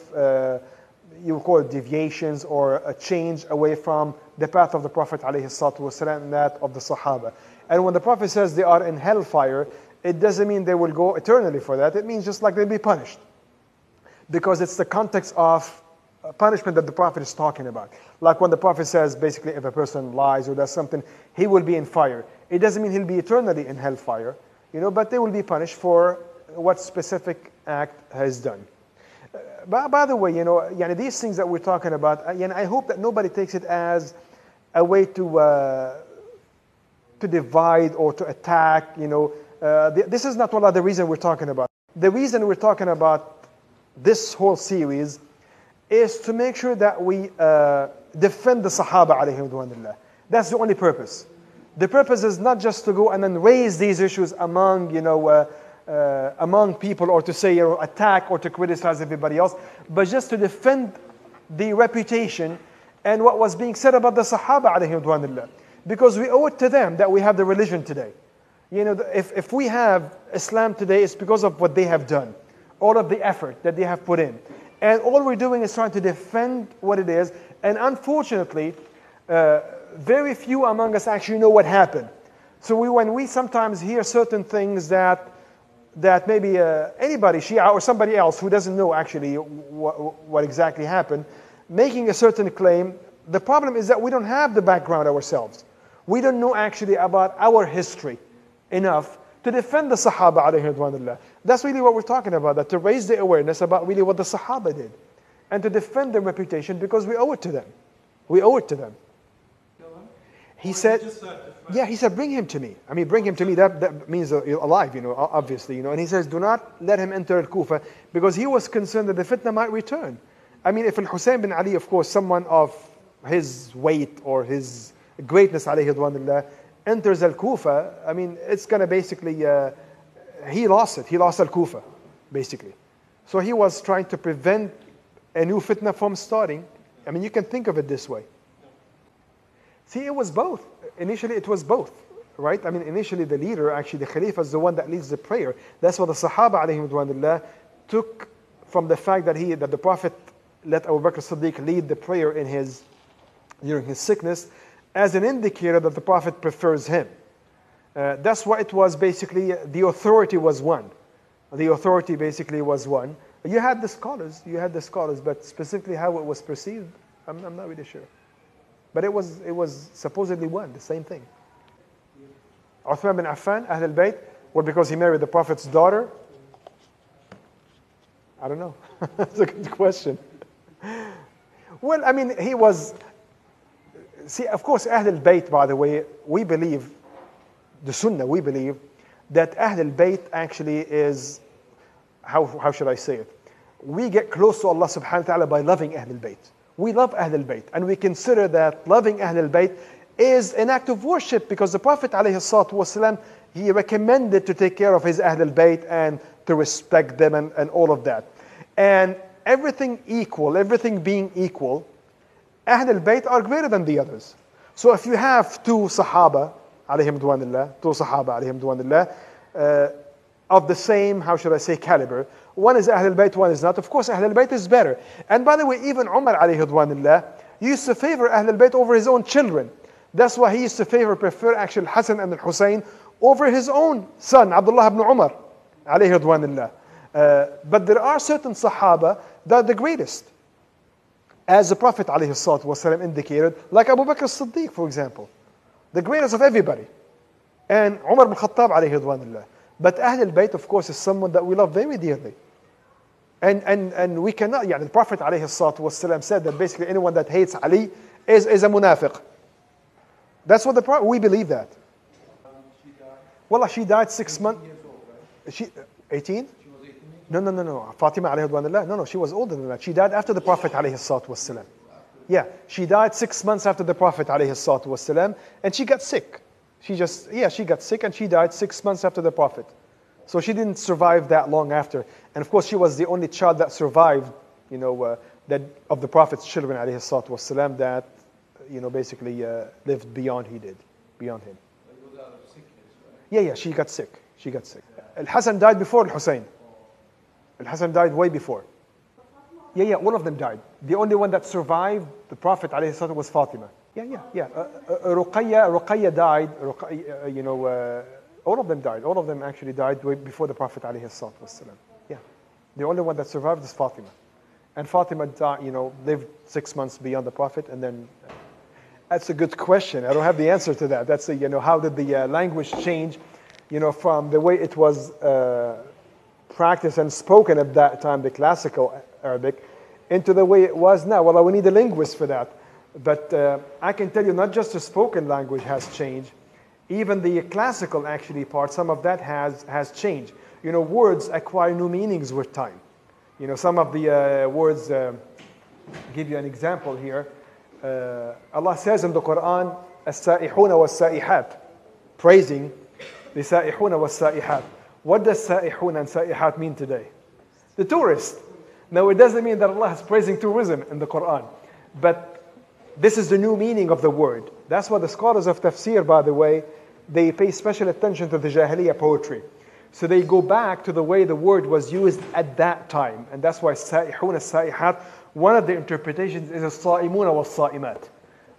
you call it deviations, or a change away from the path of the Prophet alayhi salatu wasalam and that of the Sahaba. And when the Prophet says they are in hellfire, it doesn't mean they will go eternally for that. It means just like they'll be punished. Because it's the context of punishment that the Prophet is talking about. Like when the Prophet says, basically, if a person lies or does something, he will be in fire. It doesn't mean he'll be eternally in hellfire, but they will be punished for what specific act has done. By the way, yani these things that we're talking about, I hope that nobody takes it as a way to divide or to attack. This is not the reason we're talking about. The reason we're talking about this whole series is to make sure that we defend the Sahaba alayhim ridwanullah. That's the only purpose. The purpose is not just to go and then raise these issues among people, or to say attack or to criticize everybody else, but just to defend the reputation and what was being said about the Sahaba alayhim ridwanullah. Because we owe it to them that we have the religion today. If we have Islam today, it's because of what they have done, all of the effort that they have put in. And all we're doing is trying to defend what it is. And unfortunately, very few among us actually know what happened. So when we sometimes hear certain things that maybe anybody, Shia or somebody else who doesn't know actually what exactly happened, making a certain claim, the problem is that we don't have the background ourselves. We don't know actually about our history enough to defend the Sahaba alayhi ridwanullah. That's really what we're talking about, that to raise the awareness about really what the Sahaba did. And to defend their reputation, because we owe it to them. We owe it to them. He said, he said, bring him to me. I mean, bring him to me, that means alive, obviously. And he says, do not let him enter Al-Kufa, because he was concerned that the fitna might return. I mean, if Al-Hussein bin Ali, of course, someone of his weight or his greatness, alayhi ridwanullah, enters Al-Kufa, I mean, it's going to basically, he lost it. He lost Al-Kufa, basically. So he was trying to prevent a new fitna from starting. I mean, you can think of it this way. See, it was both. Initially, it was both, right? I mean, initially, the leader, actually, the Khalifa is the one that leads the prayer. That's what the Sahaba, alayhim ridwanullah, took from the fact that the Prophet let Abu Bakr as-Siddiq lead the prayer during his sickness, as an indicator that the Prophet prefers him. That's why it was basically, the authority was one. The authority basically was one. You had the scholars, but specifically how it was perceived, I'm not really sure. But it was supposedly one, the same thing. Uthman bin Affan, Ahl al-Bayt, well, because he married the Prophet's daughter? I don't know. That's a good question. Well, I mean, he was... See, of course, Ahl al-Bayt, by the way, we believe, the Sunnah, we believe, that Ahl al-Bayt actually is, how should I say it? We get close to Allah subhanahu wa ta'ala by loving Ahl al-Bayt. We love Ahl al-Bayt, and we consider that loving Ahl al-Bayt is an act of worship, because the Prophet ﷺ, he recommended to take care of his Ahl al-Bayt and to respect them and all of that. And everything being equal, Ahl al-Bayt are greater than the others. So if you have two Sahaba alayhim ridwanullah, of the same, how should I say, caliber, one is Ahl al-Bayt, one is not, of course Ahl al-Bayt is better. And by the way, even Umar alayhi ridwanullah used to favor Ahl al-Bayt over his own children. That's why he used to prefer actually Hassan and Hussein over his own son, Abdullah ibn Umar alayhi ridwanullah. But there are certain Sahaba that are the greatest, as the Prophet ﷺ indicated, like Abu Bakr as-Siddiq, for example, the greatest of everybody, and Umar ibn Khattab alayhi ridwanullah. But Ahl al-Bayt, of course, is someone that we love very dearly. And we cannot, the Prophet ﷺ said that basically anyone that hates Ali is a munafiq. That's what we believe that. Wallah, she died 6 months. She 18? No. Fatima alayhi ridwanullah. No, she was older than that. She died after the Prophet ﷺ. Yeah, she died 6 months after the Prophet ﷺ, and she got sick. She got sick and she died 6 months after the Prophet. So she didn't survive that long after. And of course, she was the only child that survived, that of the Prophet's children ﷺ, that, basically lived beyond him. It was out of sickness, right? Yeah, she got sick. Al-Hassan died before Al-Hussein. Al-Hassan died way before. Yeah, all of them died. The only one that survived the Prophet ﷺ was Fatima. Yeah. Ruqayya died. All of them died. All of them actually died way before the Prophet ﷺ. Yeah. The only one that survived is Fatima. And Fatima died, lived 6 months beyond the Prophet, and then... That's a good question. I don't have the answer to that. That's how did the language change, from the way it was practiced and spoken at that time, the classical Arabic, into the way it was now. Well, we need a linguist for that. But I can tell you, not just the spoken language has changed, even the classical actually part, some of that has changed. You know, words acquire new meanings with time. You know, some of the words, give you an example here. Allah says in the Quran, السائحون والسائحات, praising the سائحون والسائحات. What does سائحون and سائحات mean today? The tourist. Now, it doesn't mean that Allah is praising tourism in the Quran, but this is the new meaning of the word. That's why the scholars of tafsir, by the way, they pay special attention to the Jahiliyyah poetry. So they go back to the way the word was used at that time. And that's why السائحون السائحات, one of the interpretations is الصائمون والصائمات.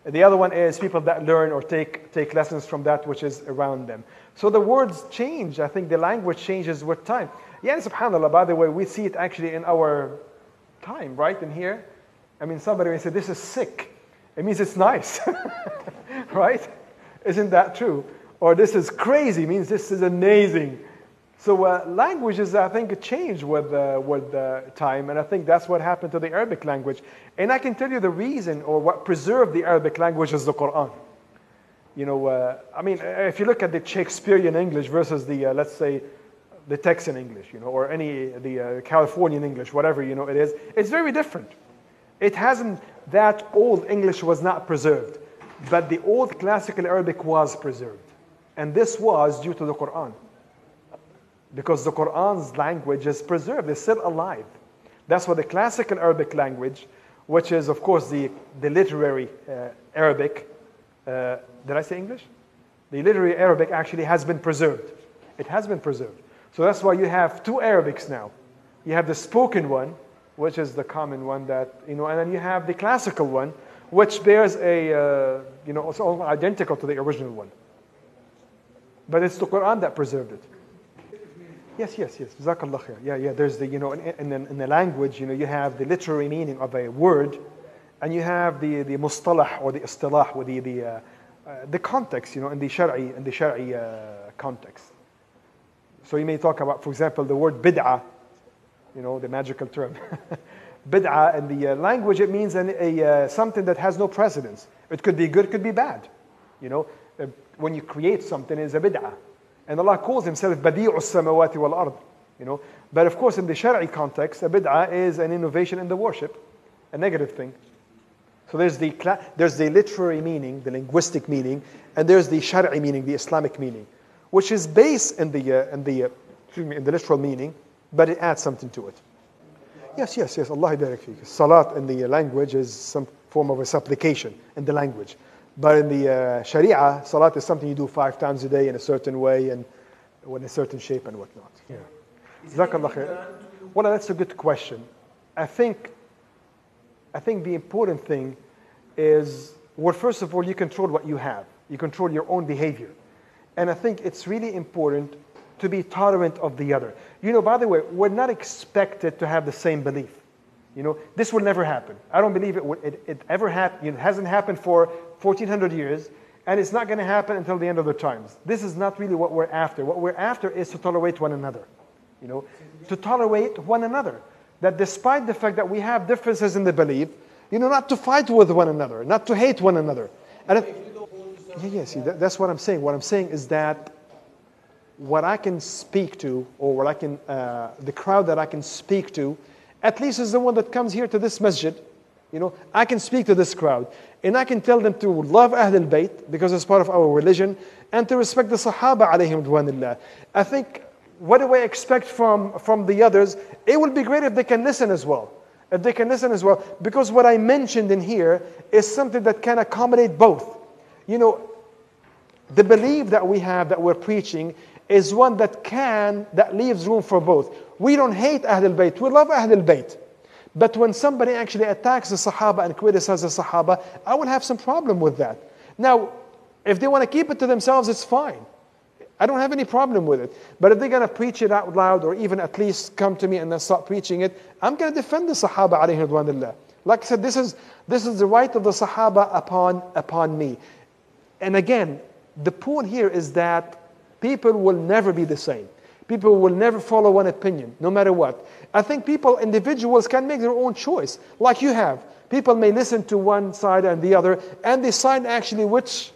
The other one is people that learn or take lessons from that which is around them. So the words change. I think the language changes with time. Yeah, subhanAllah, by the way, we see it actually in our time, right? In here. I mean, somebody may say, this is sick. It means it's nice, right? Isn't that true? Or this is crazy, means this is amazing. So languages, I think, change with time, and I think that's what happened to the Arabic language. And I can tell you the reason, or what preserved the Arabic language, is the Quran. You know, I mean, if you look at the Shakespearean English versus the, let's say, the Texan English, you know, or the Californian English, whatever, you know, it is, it's very different. It hasn't, that old English was not preserved, but the old classical Arabic was preserved. And this was due to the Quran. Because the Quran's language is preserved, it's still alive. That's why the classical Arabic language, which is, of course, the literary Arabic, did I say English? The literary Arabic actually has been preserved. It has been preserved. So that's why you have two Arabics now. You have the spoken one, which is the common one that, you know, and then you have the classical one, which bears a, you know, it's all identical to the original one. But it's the Quran that preserved it. Yes. Jazakallah khair. Yeah. There's the, you know, in the language, you know, you have the literary meaning of a word, and you have the mustalah or the istilah, or the context, you know, in the Shari'i context. So you may talk about, for example, the word bid'ah, you know, the magical term. Bid'ah in the language, it means something that has no precedence. It could be good, it could be bad. You know, when you create something, it's a bid'ah. And Allah calls himself Badi'u as-samawati wal-ard. You know, but of course in the Shari'i context, a bid'ah is an innovation in the worship, a negative thing. So there's the literary meaning, the linguistic meaning, and there's the Shari'i meaning, the Islamic meaning, which is based in the literal meaning, but it adds something to it. Yes. Allah yabarak feek. Salat in the language is some form of a supplication in the language. But in the Sharia, Salat is something you do 5 times a day in a certain way and in a certain shape and whatnot. Yeah. Jazakallah khair. Well, that's a good question. I think the important thing is, well, first of all, you control what you have. You control your own behavior. And I think it's really important to be tolerant of the other. You know, by the way, we're not expected to have the same belief. You know, this will never happen. I don't believe it ever happened. It hasn't happened for 1400 years, and it's not going to happen until the end of the times. This is not really what we're after. What we're after is to tolerate one another. You know, to tolerate one another. That despite the fact that we have differences in the belief, you know, not to fight with one another, not to hate one another. And see, that's what I'm saying. What I'm saying is that what I can speak to, or what I can, the crowd that I can speak to, at least is the one that comes here to this masjid. You know, I can speak to this crowd, and I can tell them to love Ahlul Bayt because it's part of our religion, and to respect the Sahaba alayhim ridwanillah. I think, what do I expect from the others? It would be great if they can listen as well. If they can listen as well, because what I mentioned in here is something that can accommodate both. You know, the belief that we have, that we're preaching, is one that leaves room for both. We don't hate Ahlul Bayt, we love Ahlul Bayt. But when somebody actually attacks the Sahaba and criticizes the Sahaba, I will have some problem with that. Now, if they want to keep it to themselves, it's fine. I don't have any problem with it. But if they're going to preach it out loud, or even at least come to me and then start preaching it, I'm going to defend the Sahaba alayhi ridwanillah. Like I said, this is the right of the Sahaba upon me. And again, the point here is that people will never be the same. People will never follow one opinion, no matter what. I think people, individuals, can make their own choice, like you have. People may listen to one side and the other, and decide actually which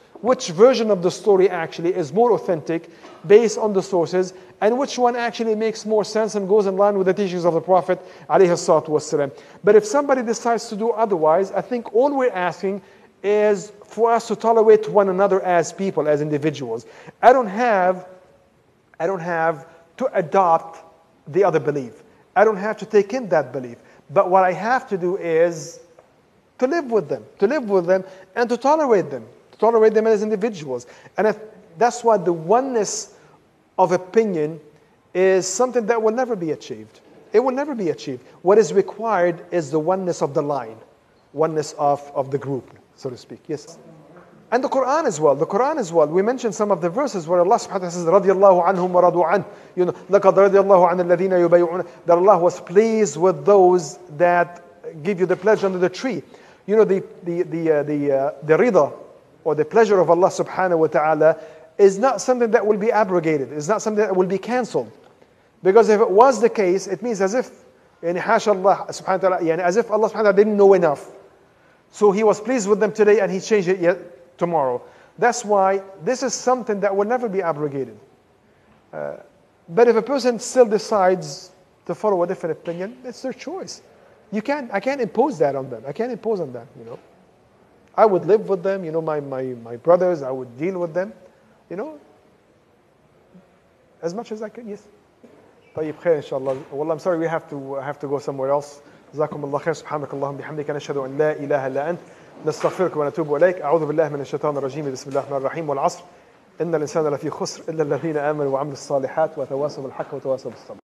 version of the story actually is more authentic, based on the sources, and which one actually makes more sense and goes in line with the teachings of the Prophet ﷺ. But if somebody decides to do otherwise, I think all we're asking is for us to tolerate one another as people, as individuals. I don't have to adopt the other belief. I don't have to take in that belief. But what I have to do is to live with them, and to tolerate them as individuals. And that's why the oneness of opinion is something that will never be achieved. It will never be achieved. What is required is the oneness of the line, oneness of the group, so to speak. Yes. And the Quran as well. We mentioned some of the verses where Allah subhanahu wa ta'ala says, رَضِيَ اللَّهُ عَنْهُمْ وَرَضُوا عَنْهُ. لَقَدْ رَضِيَ اللَّهُ عَنَ الَّذِينَ يُبَيِّعُونَ. That Allah was pleased with those that give you the pledge under the tree. The rida, or the pleasure of Allah subhanahu wa ta'ala, is not something that will be abrogated. It's not something that will be cancelled. Because if it was the case, it means as if, حاشا Allah subhanahu wa ta'ala, as if Allah subhanahu wa ta'ala didn't know enough. So He was pleased with them today and He changed it yet tomorrow. That's why this is something that will never be abrogated. But if a person still decides to follow a different opinion, it's their choice. I can't impose that on them. I can't impose on them, I would live with them, my brothers, I would deal with them, as much as I can, yes. طيب خير إن شاء الله. Wallah, I'm sorry, we have to go somewhere else. جزاكم الله خير. سبحانك اللهم بحمدك نشهد أن لا إله إلا أنت نستغفرك ونتوب إليك. أعوذ بالله من الشيطان الرجيم. بسم الله الرحمن الرحيم. والعصر إن الإنسان لفي خسر إلا الذين آمنوا وعملوا الصالحات وتواصوا بالحق وتواصوا بالصبر.